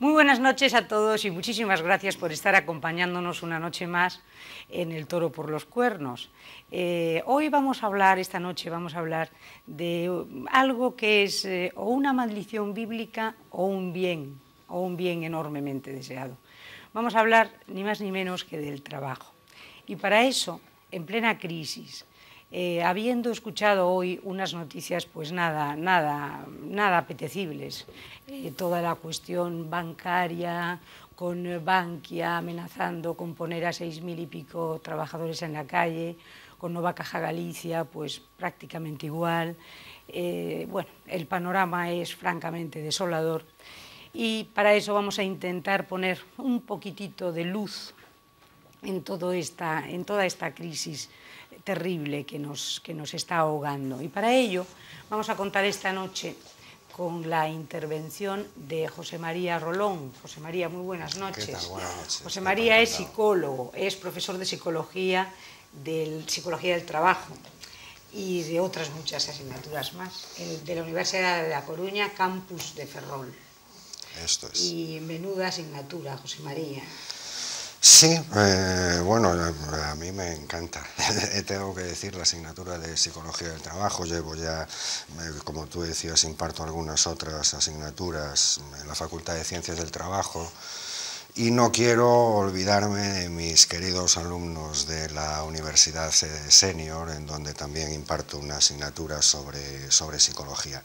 Muy buenas noches a todos y muchísimas gracias por estar acompañándonos una noche más en El Toro por los Cuernos. Hoy esta noche vamos a hablar de algo que es o una maldición bíblica o un bien enormemente deseado. Vamos a hablar ni más ni menos que del trabajo. Y para eso, en plena crisis, habiendo escuchado hoy unas noticias pues nada apetecibles, toda la cuestión bancaria, con Bankia amenazando con poner a 6.000 y pico trabajadores en la calle, con Nova Caja Galicia pues prácticamente igual, bueno, el panorama es francamente desolador y para eso vamos a intentar poner un poquitito de luz en toda esta crisis terrible que nos está ahogando. Y para ello vamos a contar esta noche con la intervención de José María Rolón. José María, muy buenas noches. ¿Qué tal? Buenas noches. José María es psicólogo, es profesor de psicología del Trabajo y de otras muchas asignaturas más, de la Universidad de La Coruña, campus de Ferrol. Esto es. Y menuda asignatura, José María. Sí, bueno, a mí me encanta, tengo que decir, la asignatura de Psicología del Trabajo. Llevo ya, como tú decías, imparto algunas otras asignaturas en la Facultad de Ciencias del Trabajo y no quiero olvidarme de mis queridos alumnos de la Universidad Senior, en donde también imparto una asignatura sobre psicología.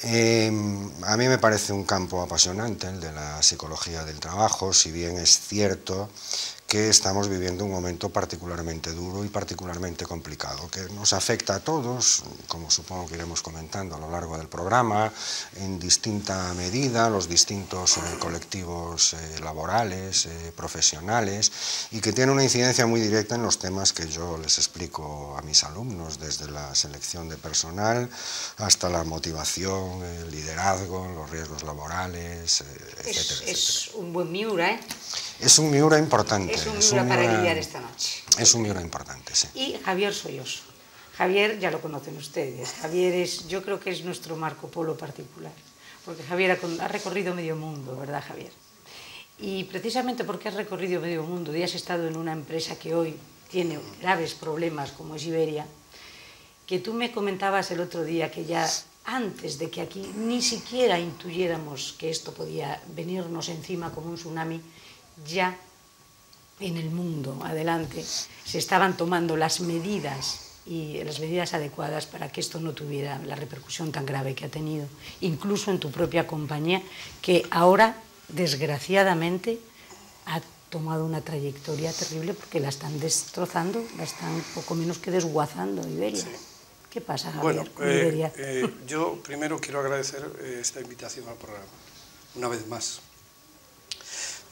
A mí me parece un campo apasionante el de la psicología del trabajo, si bien es cierto que estamos viviendo un momento particularmente duro y particularmente complicado, que nos afecta a todos, como supongo que iremos comentando a lo largo del programa, en distinta medida, los distintos colectivos laborales, profesionales, y que tiene una incidencia muy directa en los temas que yo les explico a mis alumnos, desde la selección de personal hasta la motivación, el liderazgo, los riesgos laborales, etcétera. Es un buen Miura, ¿eh? Es un Miura importante. Es un Miura para guiar esta noche. Es un Miura importante, sí. Y Javier Solloso. Javier ya lo conocen ustedes. Javier yo creo que es nuestro Marco Polo particular, porque Javier ha recorrido medio mundo, ¿verdad, Javier? Y precisamente porque has recorrido medio mundo y has estado en una empresa que hoy tiene graves problemas como es Iberia, que tú me comentabas el otro día que ya antes de que aquí ni siquiera intuyéramos que esto podía venirnos encima como un tsunami, ya en el mundo adelante se estaban tomando las medidas adecuadas para que esto no tuviera la repercusión tan grave que ha tenido, incluso en tu propia compañía, que ahora, desgraciadamente, ha tomado una trayectoria terrible porque la están destrozando, la están poco menos que desguazando, Iberia. Sí. ¿Qué pasa, Javier, con Iberia? Yo primero quiero agradecer esta invitación al programa, una vez más.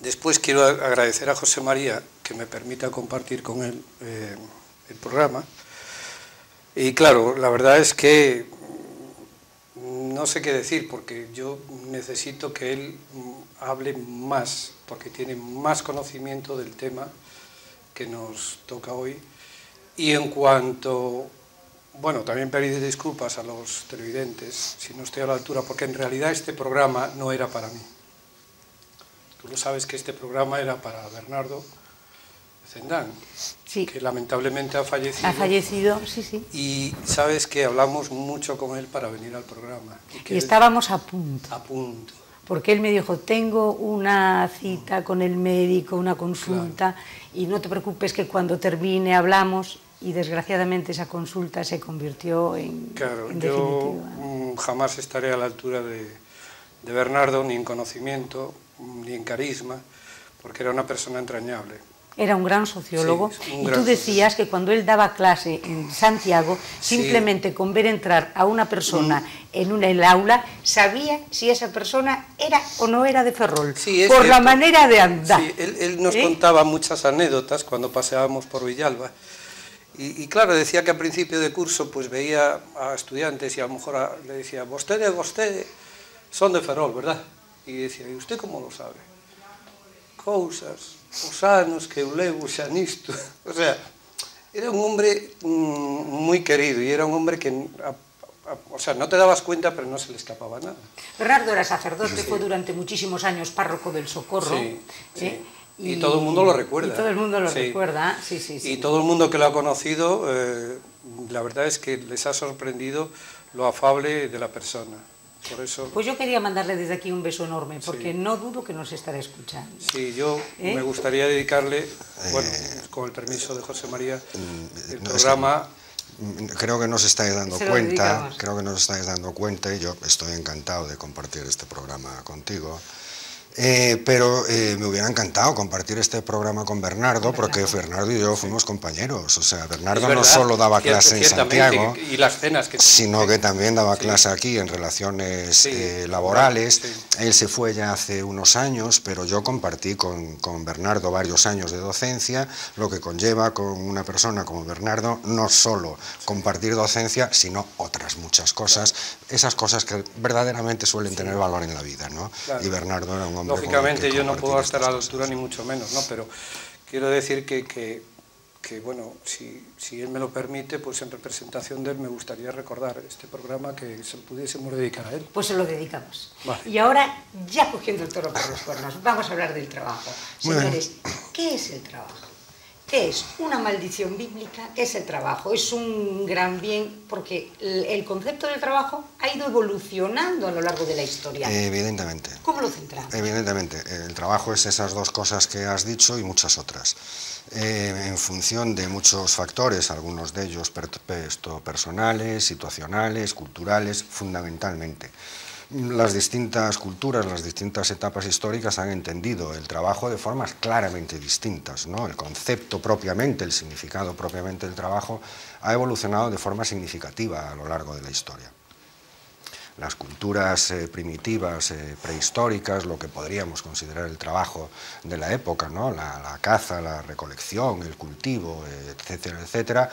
Después quiero agradecer a José María que me permita compartir con él el programa. Y claro, la verdad es que no sé qué decir, porque yo necesito que él hable más, porque tiene más conocimiento del tema que nos toca hoy. Y en cuanto, bueno, también pedir disculpas a los televidentes si no estoy a la altura, porque en realidad este programa no era para mí. Tú lo sabes que este programa era para Bernardo Zendán, sí, que lamentablemente ha fallecido. Ha fallecido, sí, sí. Y sabes que hablamos mucho con él para venir al programa. Y estábamos a punto. A punto. Porque él me dijo, tengo una cita con el médico, una consulta, claro, y no te preocupes que cuando termine hablamos, y desgraciadamente esa consulta se convirtió en, claro, en definitiva. Yo jamás estaré a la altura de Bernardo, ni en conocimiento, ni en carisma, porque era una persona entrañable. Era un gran sociólogo, sí, y tú decías que cuando él daba clase en Santiago, simplemente sí, con ver entrar a una persona en el aula, sabía si esa persona era o no era de Ferrol, sí, por cierto, la manera de andar. Sí, él nos contaba muchas anécdotas cuando paseábamos por Villalba, y claro, decía que a principio de curso pues veía a estudiantes y a lo mejor le decía, vostede son de Ferrol, ¿verdad? Y decía, ¿y usted cómo lo sabe? Cousas, os anos que eu levo xa nisto. O sea, era un hombre muy querido y era un hombre que o sea, no te dabas cuenta, pero no se le escapaba nada. Bernardo era sacerdote, fue durante muchísimos años párroco del Socorro. Sí, sí. Y todo el mundo lo recuerda. Y todo el mundo lo Sí. recuerda, sí, sí, sí. Y todo el mundo que lo ha conocido, la verdad es que les ha sorprendido lo afable de la persona. Por eso... Pues yo quería mandarle desde aquí un beso enorme, porque Sí. no dudo que nos estará escuchando. Sí, yo me gustaría dedicarle, bueno, con el permiso de José María, el programa... Creo que nos estáis dando Se lo cuenta, dedicamos. creo que nos estáis dando cuenta y yo estoy encantado de compartir este programa contigo. Pero me hubiera encantado compartir este programa con Bernardo, porque Bernardo y yo fuimos compañeros. O sea, Bernardo no solo daba clase en Santiago, y las cenas que sino que también daba clase aquí en relaciones laborales. Sí. Él se fue ya hace unos años, pero yo compartí con Bernardo varios años de docencia, lo que conlleva con una persona como Bernardo no solo compartir docencia, sino otras muchas cosas, esas cosas que verdaderamente suelen tener valor en la vida, ¿no? Claro. Y Bernardo era un hombre Lógicamente yo no puedo estar a la estas altura cosas. ni mucho menos, ¿no? Pero quiero decir que bueno, si él me lo permite, pues en representación de él me gustaría recordar este programa, que se lo pudiésemos dedicar a él. Pues se lo dedicamos. Vale. Y ahora, ya cogiendo el toro por los cuernos, vamos a hablar del trabajo. Muy bien. Señores, ¿qué es el trabajo? ¿Qué es? Una maldición bíblica. ¿Qué es el trabajo? Es un gran bien, porque el concepto del trabajo ha ido evolucionando a lo largo de la historia. Evidentemente. ¿Cómo lo centramos? Evidentemente, el trabajo es esas dos cosas que has dicho y muchas otras. En función de muchos factores, algunos de ellos personales, situacionales, culturales, fundamentalmente. Las distintas culturas, las distintas etapas históricas han entendido el trabajo de formas claramente distintas, ¿no? El concepto propiamente, el significado propiamente del trabajo ha evolucionado de forma significativa a lo largo de la historia. Las culturas primitivas, prehistóricas, lo que podríamos considerar el trabajo de la época, ¿no? La caza, la recolección, el cultivo, etcétera, etcétera,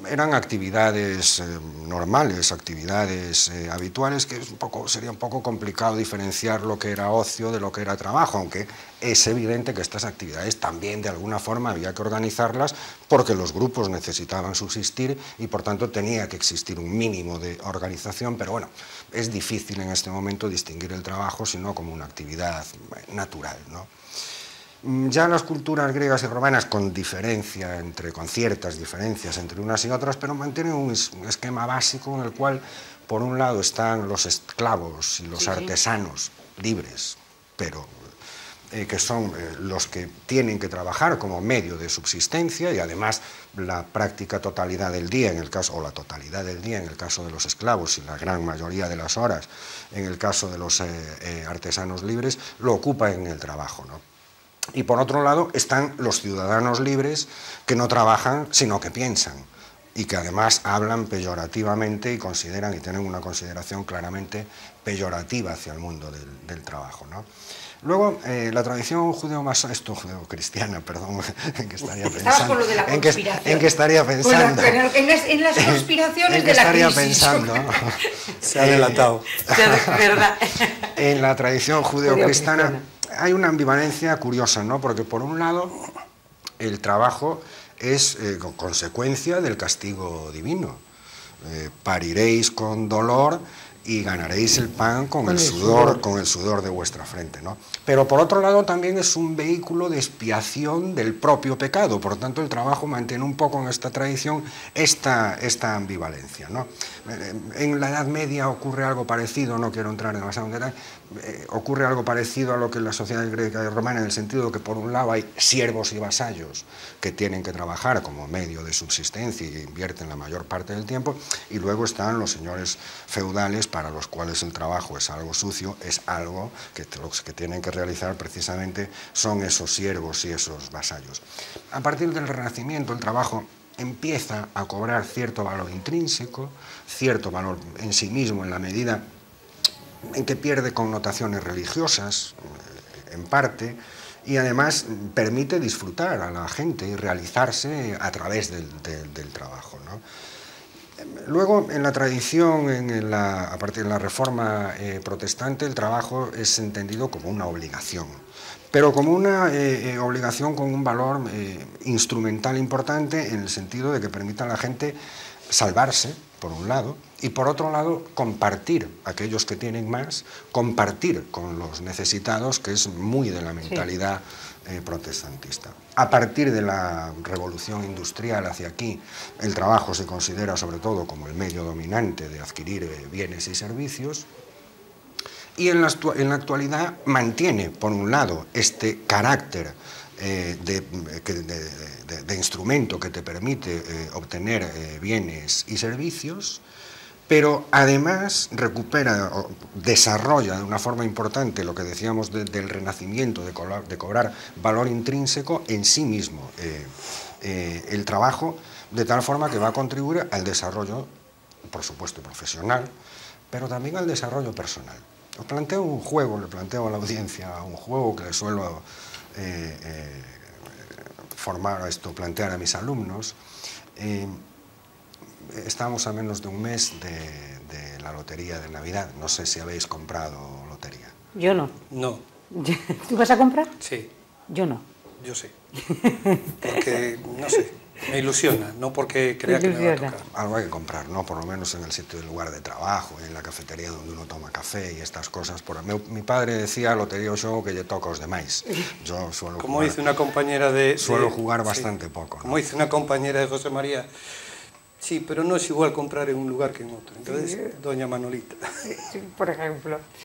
eran actividades normales, actividades habituales, que sería un poco complicado diferenciar lo que era ocio de lo que era trabajo, aunque es evidente que estas actividades también de alguna forma había que organizarlas porque los grupos necesitaban subsistir y por tanto tenía que existir un mínimo de organización, pero bueno, es difícil en este momento distinguir el trabajo sino como una actividad natural, ¿no? Ya las culturas griegas y romanas, con ciertas diferencias entre unas y otras, pero mantienen un esquema básico en el cual, por un lado, están los esclavos y los artesanos libres, pero que son los que tienen que trabajar como medio de subsistencia y además la práctica totalidad del día, o la totalidad del día en el caso de los esclavos y la gran mayoría de las horas en el caso de los artesanos libres, lo ocupa en el trabajo, ¿no? Y por otro lado están los ciudadanos libres que no trabajan sino que piensan y que además hablan peyorativamente y consideran y tienen una consideración claramente peyorativa hacia el mundo del trabajo, ¿no? Luego, la tradición judeo-cristiana, perdón, en que estaría pensando. Estabas con lo de la conspiración. En que estaría pensando. En las conspiraciones de la crisis. estaría pensando. Se ha adelantado. ¿Verdad? En la tradición judeo-cristiana hay una ambivalencia curiosa, ¿no? Porque por un lado el trabajo es consecuencia del castigo divino. Pariréis con dolor y ganaréis el pan con el sudor de vuestra frente, ¿no? Pero por otro lado también es un vehículo de expiación del propio pecado, por lo tanto el trabajo mantiene un poco en esta tradición esta ambivalencia, ¿no? En la Edad Media ocurre algo parecido, no quiero entrar demasiado en detalle, ocurre algo parecido a lo que en la sociedad griega y romana, en el sentido de que por un lado hay siervos y vasallos que tienen que trabajar como medio de subsistencia y invierten la mayor parte del tiempo, y luego están los señores feudales para los cuales el trabajo es algo sucio, es algo que los que tienen que realizar precisamente son esos siervos y esos vasallos. A partir del Renacimiento el trabajo empieza a cobrar cierto valor intrínseco, cierto valor en sí mismo en la medida en que pierde connotaciones religiosas, en parte, y además permite disfrutar a la gente y realizarse a través del trabajo, ¿no? Luego, en la tradición, a partir de la Reforma protestante, el trabajo es entendido como una obligación, pero como una obligación con un valor instrumental importante en el sentido de que permite a la gente salvarse, por un lado, Y por otro lado, compartir aquellos que tienen más, compartir con los necesitados, que es muy de la mentalidad protestantista. A partir de la revolución industrial hacia aquí, el trabajo se considera sobre todo como el medio dominante de adquirir bienes y servicios, y en la actualidad mantiene, por un lado, este carácter de instrumento que te permite obtener bienes y servicios, pero además recupera o desarrolla de una forma importante lo que decíamos del renacimiento, de cobrar valor intrínseco en sí mismo, el trabajo, de tal forma que va a contribuir al desarrollo, por supuesto, profesional, pero también al desarrollo personal. Os planteo un juego, le planteo a la audiencia un juego que le suelo plantear a mis alumnos. Estamos a menos de un mes de la lotería de Navidad. No sé si habéis comprado lotería. Yo no. No. ¿Tú vas a comprar? Sí. Yo no. Yo sí. Porque, no sé, me ilusiona, no porque crea que me va a tocar. Algo hay que comprar, ¿no? Por lo menos en el sitio del lugar de trabajo, en la cafetería donde uno toma café y estas cosas. Mi padre decía, lotería o xogo que lle toca os demais. Yo suelo como dice una compañera suelo jugar bastante poco, ¿no? Como dice una compañera de José María, sí, pero no es igual comprar en un lugar que en otro. Entonces, doña Manolita. Sí, por ejemplo.